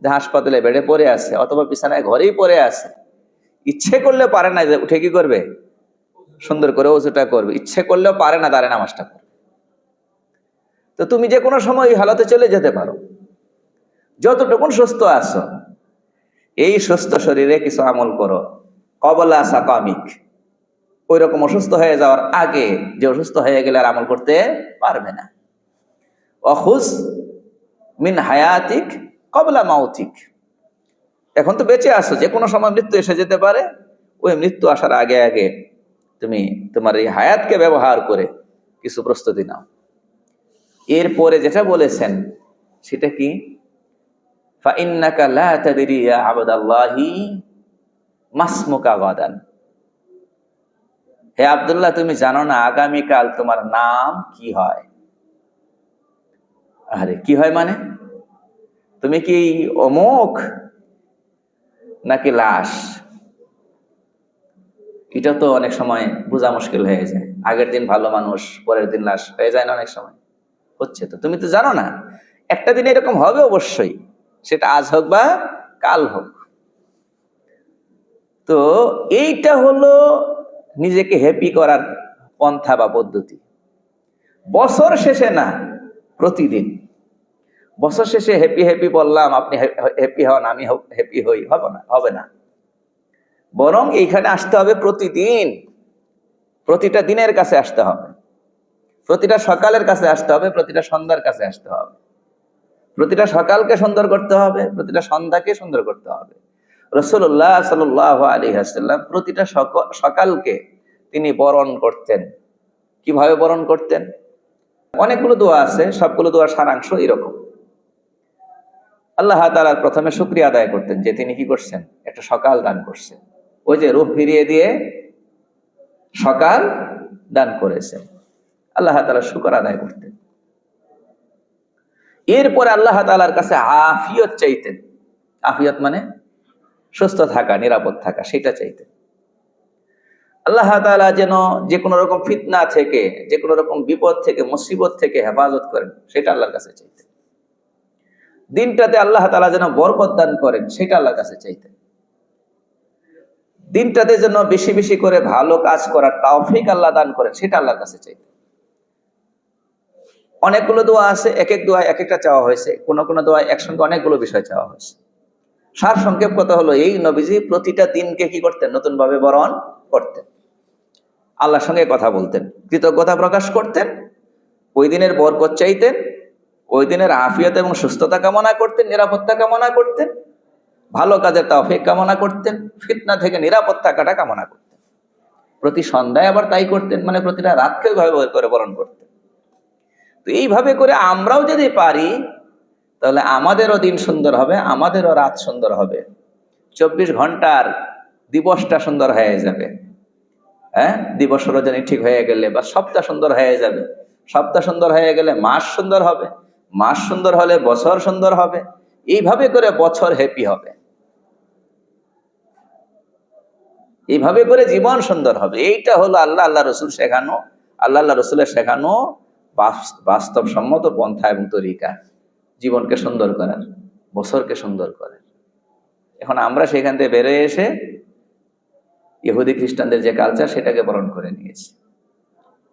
যে হাসপাতালে বেডে পড়ে আছে, অথবা বিছানায় ঘরেই পড়ে আছে, ইচ্ছে করলেও পারে না যে উঠে কি করবে, সুন্দর করে ওযুটা করবে, ইচ্ছে করলেও পারে না দাঁড়ায় নামাজটা পড়বে। তো তুমি যে কোনো সময় এই হালতে চলে যেতে পারো। যতটুকুন সুস্থ আছো, এই সুস্থ শরীরে কিছু আমল করো কবলা সাকামিক। ওই রকম অসুস্থ হয়ে যাওয়ার আগে, যে অসুস্থ হয়ে গেলে আর আমল করতে পারবে না। অখুজ মিন হায়াতিক কবলা মাউতিক। এখন তো বেঁচে আছো, যে কোনো সময় মৃত্যু এসে যেতে পারে। ওই মৃত্যু আসার আগে আগে তুমি তোমার এই হায়াতকে ব্যবহার করে কিছু প্রস্তুতি নাও। এরপরে যেটা বলেছেন সেটা কি, ফাইন্নাকা লা তাদরি ইয়া আবদাল্লাহি মাসমুকা গাদান। হে আব্দুল্লাহ, তুমি জানো না আগামীকাল তোমার নাম কি হয়। আরে কি হয় মানে, তুমি কি অমুক নাকি লাশ? এটা তো অনেক সময় বোঝা মুশকিল হয়ে যায়। আগের দিন ভালো মানুষ, পরের দিন লাশ হয়ে যায় না অনেক সময়? হচ্ছে তো, তুমি তো জানো না। একটা দিন এরকম হবে অবশ্যই, সেটা আজ হোক বা কাল হোক। তো এইটা হলো নিজেকে হ্যাপি করার পন্থা বা পদ্ধতি। বছর শেষে না, প্রতিদিন। বছর শেষে হ্যাপি হ্যাপি বললাম, আপনি হ্যাপি হন, আমি হ্যাপি হই, হবে না। বরং এইখানে আসতে হবে প্রতিদিন, প্রতিটা দিনের কাছে আসতে হবে, প্রতিটা সকালের কাছে আসতে হবে, প্রতিটা সন্ধ্যার কাছে আসতে হবে। প্রতিটা সকালকে সুন্দর করতে হবে, প্রতিটা সন্ধ্যাকে সুন্দর করতে হবে। রাসূলুল্লাহ সাল্লাল্লাহু আলাইহি ওয়াসাল্লাম প্রতিটা সকালকে তিনি বরণ করতেন। কিভাবে বরণ করতেন? অনেকগুলো দোয়া আছে, সবগুলো দোয়ার সারাংশ এরকম। আল্লাহ তাআলার প্রথমে শুকরিয়া আদায় করতেন যে তিনি কি করছেন, একটা সকাল দান করছেন। ওই যে রূহ ফিরিয়ে দিয়ে সকাল দান করেছেন, আল্লাহ তাআলা শুকর আদায় করতেন। এরপরে আল্লাহ তাআলার কাছে আফিয়ত চাইতেন। আফিয়ত মানে সুস্থ থাকা, নিরাপদ থাকা, সেটা চাইতেন। আল্লাহ তাআলা যেন যে কোনো রকম ফিতনা থেকে, যে কোনো রকম বিপদ থেকে, মুসিবত থেকে হেফাজত করেন, সেটা আল্লাহর কাছে চাইতেন। দিনটাতে আল্লাহ তাআলা যেন বরকত দান করেন, সেটা আল্লাহর কাছে চাইতেন। দিনটাতে যেন বেশি বেশি করে ভালো কাজ করার তৌফিক আল্লাহ দান করেন, সেটা আল্লাহর কাছে চাইতেন। অনেকগুলো দোয়া আছে, এক এক দোয়া এক একটা চাওয়া হয়েছে, কোন কোন দোয়া একসঙ্গে অনেকগুলো বিষয় চাওয়া হয়েছে। সার সংক্ষেপ কথা হলো, এই নবীজি প্রতিটা দিনকে কি করতেন, নতুন ভাবে বরণ করতেন, আল্লাহর সঙ্গে কথা বলতেন, কৃতজ্ঞতা প্রকাশ করতেন, ওই দিনের বরকত চাইতেন, ওই দিনের আফিয়ত এবং সুস্থতা কামনা করতেন, নিরাপত্তা কামনা করতেন, ভালো কাজের তৌফিক কামনা করতেন, ফিতনা থেকে নিরাপদ থাকাটা কামনা করতেন। প্রতি সন্ধ্যায় আবার তাই করতেন, মানে প্রতিটা রাতকে ভাবে করে বরণ করতেন। তো এইভাবে করে আমরাও যদি পারি, তাহলে আমাদেরও দিন সুন্দর হবে, আমাদেরও রাত সুন্দর হবে, 24 ঘন্টার দিবসটা সুন্দর হয়ে যাবে। হ্যাঁ, দিবস রজনী ঠিক হয়ে গেলে বা সপ্তাহ সুন্দর হয়ে যাবে, সপ্তাহ সুন্দর হয়ে গেলে মাস সুন্দর হবে, মাস সুন্দর হলে বছর সুন্দর হবে। এইভাবে করে বছর হ্যাপি হবে, এইভাবে করে জীবন সুন্দর হবে। এইটা হলো আল্লাহ রসুল শেখানো, আল্লাহ রসুলের শেখানো বাস্তবসম্মত পন্থা এবং তরিকা, জীবনকে সুন্দর করার, বছরকে সুন্দর করার। এখন আমরা সেখান থেকে বেরোয় এসে ইহুদি খ্রিস্টানদের যে কালচার, সেটাকে বরণ করে নিয়েছি।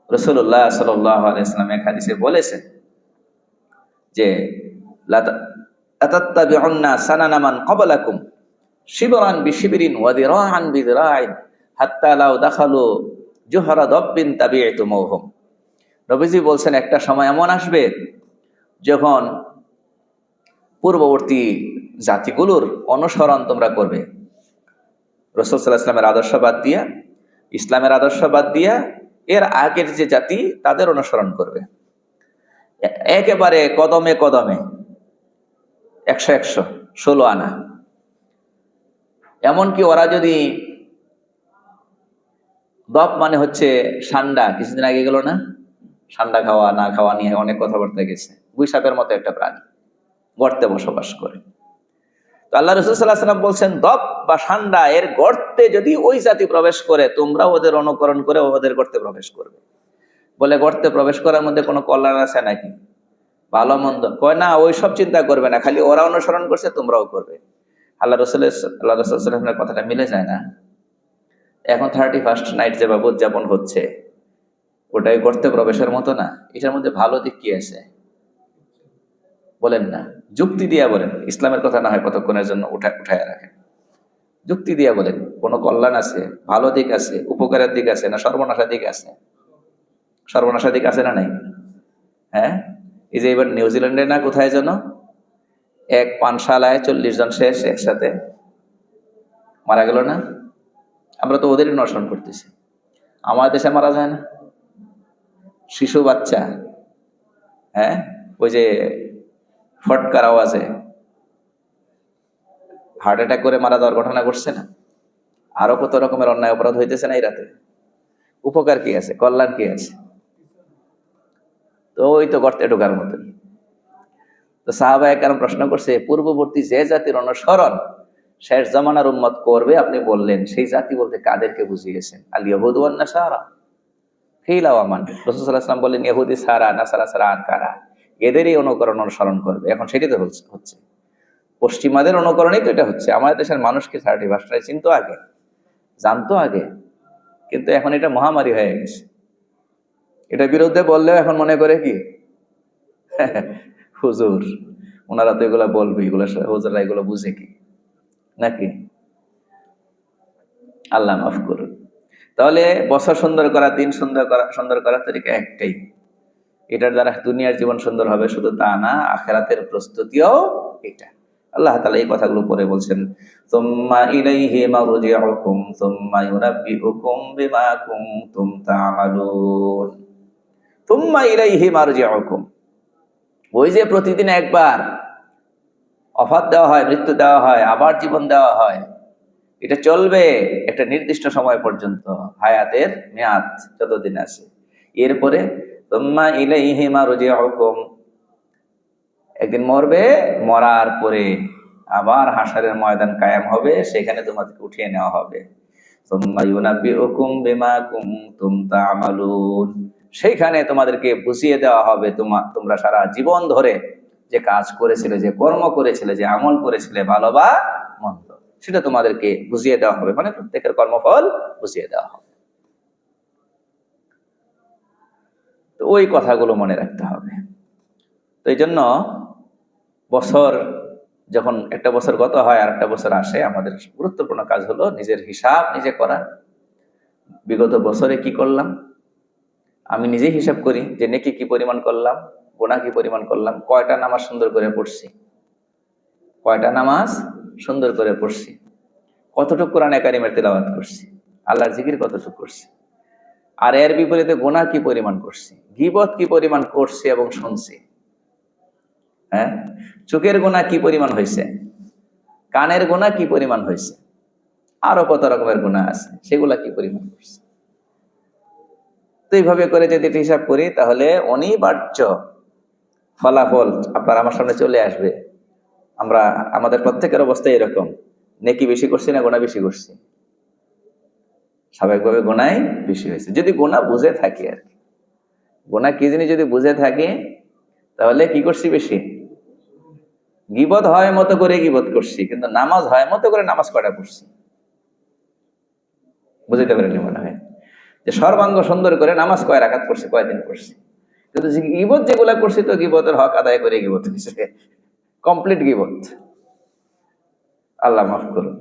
রাসূলুল্লাহ সাল্লাল্লাহু আলাইহি ওয়াসাল্লাম এক হাদিসে বলেছেন যে লাতাত্তাবিউন্না সানানা মান ক্বাবলাকুম শিবরান বিশিবরিন ওয়া দিরাআন বিদিরাইন হাত্তা লাউ দাখালু জুহরা দাব্বিন তাবি'তুমুহুম। নবীজি বলছেন, একটা সময় এমন আসবে যখন পূর্ববর্তী জাতিগুলোর অনুসরণ তোমরা করবে। রাসূল সাল্লাল্লাহু আলাইহি ওয়াসাল্লামের আদর্শ বাদ দিয়া, ইসলামের আদর্শ বাদ দিয়া এর আগের যে জাতি, তাদের অনুসরণ করবে একেবারে কদমে কদমে, 100 16 আনা। এমনকি ওরা যদি, দপ মানে হচ্ছে সান্ডা, কিছুদিন আগে গেল না, সান্ডা খাওয়া না খাওয়া নিয়ে অনেক কথাবার্তা গেছে। গুইসাপের মতো একটা প্রাণী, গর্তে বসবাস করে। তো আল্লাহ রাসূল সাল্লাল্লাহু আলাইহি ওয়াসাল্লাম বলছেন, দপ বা সান্ডা এর গর্তে যদি ওই জাতি প্রবেশ করে, তোমরা ওদের অনুকরণ করে ওদের গর্তে প্রবেশ করবে। বলে, গর্তে প্রবেশ করার মধ্যে কোনো কল্যাণ আছে নাকি, ভালো মন্দ? কয় না, ওই সব চিন্তা করবে না, খালি ওরা অনুসরণ করছে তোমরাও করবে। আল্লাহ রাসূল সাল্লাল্লাহু আলাইহি ওয়াসাল্লামের কথাটা মিলে যায় না? এখন 31st নাইট যেভাবে উদযাপন হচ্ছে, ওটাই গর্তে প্রবেশের মতো না? এটার মধ্যে ভালো দিক কি আছে বলেন না? যুক্তি দিয়া বলেন, ইসলামের কথা না হয় কতক্ষণের জন্য উঠায় রাখেন। যুক্তি দিয়া বলেন, কোনো কল্যাণ আছে, ভালো দিক আছে, উপকারের দিক আছে, না সর্বনাশা দিক আছে? সর্বনাশা দিক আছে না নাই? হ্যাঁ, এই যে এবার নিউজিল্যান্ডে না কোথায় যেন এক পানশালায় 40 জন শেষ একসাথে, মারা গেল না, আমরা তো ওদেরই অনুসরণ করতেছি। আমাদের দেশে মারা যায় না, শিশু বাচ্চা, হ্যাঁ, ওই যে ফটকার আওয়াজে হার্ট অ্যাটাক করে মারা যাওয়ার ঘটনা ঘটছে না? আরো কত রকমের অন্যায় অপরাধ হইতেছে না এই রাতে। উপকার কি আছে, কল্যাণ কি আছে? তো ওই তো গর্তে ঢোকার মতন। তো সাহাবায়ে কেরাম প্রশ্ন করছে, পূর্ববর্তী যে জাতির অনুসরণ শেষ জামানার উম্মত করবে আপনি বললেন, সেই জাতি বলতে কাদেরকে বুঝিয়েছেন? আল ইয়াহুদ ওয়ান নাসারা। কিলা ওয়ামান, রাসূল সাল্লাল্লাহু আলাইহি ওয়াসাল্লাম বললেন ইহুদি সারা নাসারা সারা আর কারা, এদেরই অনুসরণ করবে। এখন সেটাই তো হচ্ছে, পশ্চিমাদের অনুকরণেই তো এটা হচ্ছে। আমাদের দেশের মানুষকে 30 ভাষায় চিনতো আগে, জানতো আগে, কিন্তু এখন এটা মহামারী হয়ে গেছে। এটার বিরুদ্ধে বললেও এখন মনে করে কি হুজুর, ওনারা তো এগুলা বলবে, এগুলো হুজুররা এগুলো বুঝে কি নাকি? আল্লাহ মাফ করুন। তাহলে বছর সুন্দর করা, দিন সুন্দর করার তরিকা একটাই। এটার দ্বারা দুনিয়ার জীবন সুন্দর হবে শুধু তা না, আখিরাতের প্রস্তুতিও এটা। আল্লাহ তাআলা এই কথাগুলো পরে বলছেন, সুম্মা ইলাইহি মারজিউকুম সুম্মা ইউনাব্বিউকুম বিমা কুনতুম তা'মালুন। সুম্মা ইলাইহি মারজিউকুম, ওই যে প্রতিদিন একবার অফাত দেওয়া হয়, মৃত্যু দেওয়া হয়, আবার জীবন দেওয়া হয়, এটা চলবে একটা নির্দিষ্ট সময় পর্যন্ত, হায়াতের মেয়াদ যতদিন আছে। এরপরে সুম্মা ইলাইহি মারজিউকুম, একদিন মরবে, মরার পরে আবার হাশরের ময়দান কায়েম হবে, সেখানে তোমাদেরকে উঠিয়ে নেওয়া হবে। সুম্মা ইউনাব্বিউকুম বিমা কুনতুম তা'মালুন, সেইখানে তোমাদেরকে বুঝিয়ে দেওয়া হবে তোমরা সারা জীবন ধরে যে কাজ করেছিলে, যে কর্ম করেছিলে, যে আমল করেছিলে, ভালো বা মন্দ, সেটা তোমাদেরকে বুঝিয়ে দেওয়া হবে। মানে প্রত্যেকের কর্মফল বুঝিয়ে দেওয়া হবে। তো ওই কথাগুলো মনে রাখতে হবে। তো এই জন্য বছর যখন একটা বছর গত হয় আর একটা বছর আসে, আমাদের গুরুত্বপূর্ণ কাজ হলো নিজের হিসাব নিজে করা। বিগত বছরে কি করলাম, আমি নিজেই হিসাব করি যে নেকি কি পরিমাণ করলাম, গুনাহ কি পরিমাণ করলাম, কয়টা নামাজ সুন্দর করে পড়ছি, কয়টা নামাজ সুন্দর করে পড়ছি, কতটুকু কোরআনে কারিমের তিলাওয়াত করছি, আল্লাহর জিকির কতটুকু করছি। আর এর বিপরীতে গুনাহ কি পরিমাণ করছি, গীবত কি পরিমাণ করছি এবং শুনছি, হ্যাঁ, চোখের গুনাহ কি পরিমাণ হয়েছে, কানের গুনাহ কি পরিমাণ হয়েছে, আরো কত রকমের গুনাহ আছে, সেগুলা কি পরিমাণ করছে। তো এইভাবে করে যদি হিসাব করি তাহলে অনিবার্য ফলাফল আপনার আমার সামনে চলে আসবে। আমাদের প্রত্যেকের অবস্থা এরকম, নেকি বেশি করছি না গুনাহ বেশি করছি? স্বাভাবিকভাবে গুনাহ বেশি হয়েছে, যদি গুনাহ বুঝে থাকি আর কি। গুনাহ কি জিনিস যদি বুঝে থাকি তাহলে কি করছি বেশি? গীবত হয় মতো করে গীবত করছি, কিন্তু নামাজ হয় মতো করে নামাজ কয়টা পড়ছি? বুঝতে পারেনি মনে হয় যে সর্বাঙ্গ সুন্দর করে নামাজ কয় রাকাত পড়ছি, কয়দিন পড়ছি। কিন্তু গীবত যেগুলা করছি তো গীবতের হক আদায় করে গীবত হয়েছে, কমপ্লিট গীবত। আল্লাহ মাফ করুন।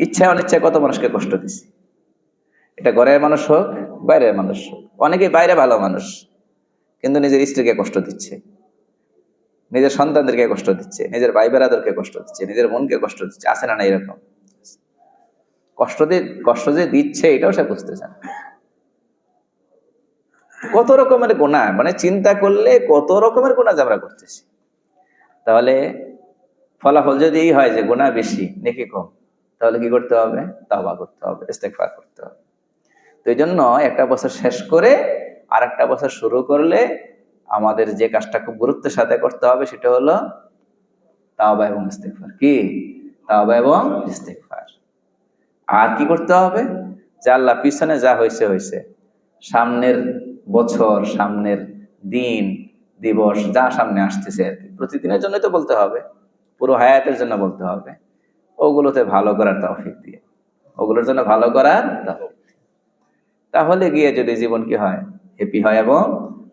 ইচ্ছা অনিচ্ছায় কত মানুষকে কষ্ট দিছি, এটা ঘরের মানুষ হোক বাইরের মানুষ হোক। অনেকেই বাইরে ভালো মানুষ, কিন্তু নিজের স্ত্রীকে কষ্ট দিচ্ছে, নিজের সন্তানদেরকে কষ্ট দিচ্ছে, নিজের ভাই বেড়াদেরকে কষ্ট দিচ্ছে, নিজের মনকে কষ্ট দিচ্ছে। আছে না না এরকম? কষ্ট যে দিচ্ছে এটাও সে বুঝতেছে না। কত রকমের গুনাহ, মানে চিন্তা করলে কত রকমের গুনাহ আমরা করতেছি। তাহলে ফলাফল যদি এই হয় যে গুনাহ বেশি নেকি কম, তাহলে কি করতে হবে? তওবা করতে হবে, ইস্তেগফার করতে হবে। তো এই জন্য একটা বছর শেষ করে আর একটা বছর শুরু করলে আমাদের যে কাজটা খুব গুরুত্বের সাথে করতে হবে সেটা হলো তাওবা এবং ইস্তেগফার। কি? তাওবা এবং ইস্তেগফার। আর কি করতে হবে? যে আল্লাহ, পিছনে যা হয়েছে হয়েছে, সামনের বছর, সামনের দিন দিবস যা সামনে আসতেছে আর কি, প্রতিদিনের জন্য তো বলতে হবে, পুরো হায়াতের জন্য বলতে হবে, ওগুলোতে ভালো করার তৌফিক দিয়ে, ওগুলোর জন্য ভালো করার তৌফিক। তাহলে গিয়ে যদি জীবন কি হয়, হ্যাপি হয় এবং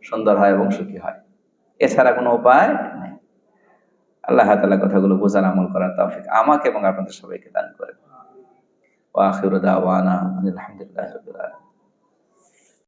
সুন্দর হয় এবং সুখী হয়। এছাড়া কোনো উপায় নেই। আল্লাহ তাআলা কথাগুলো বোঝার, আমল করার তৌফিক আমাকে এবং আপনাদের সবাইকে দান করেন। ওয়া আখিরু দাওয়ানা আলহামদুলিল্লাহি রাব্বিল আলামিন।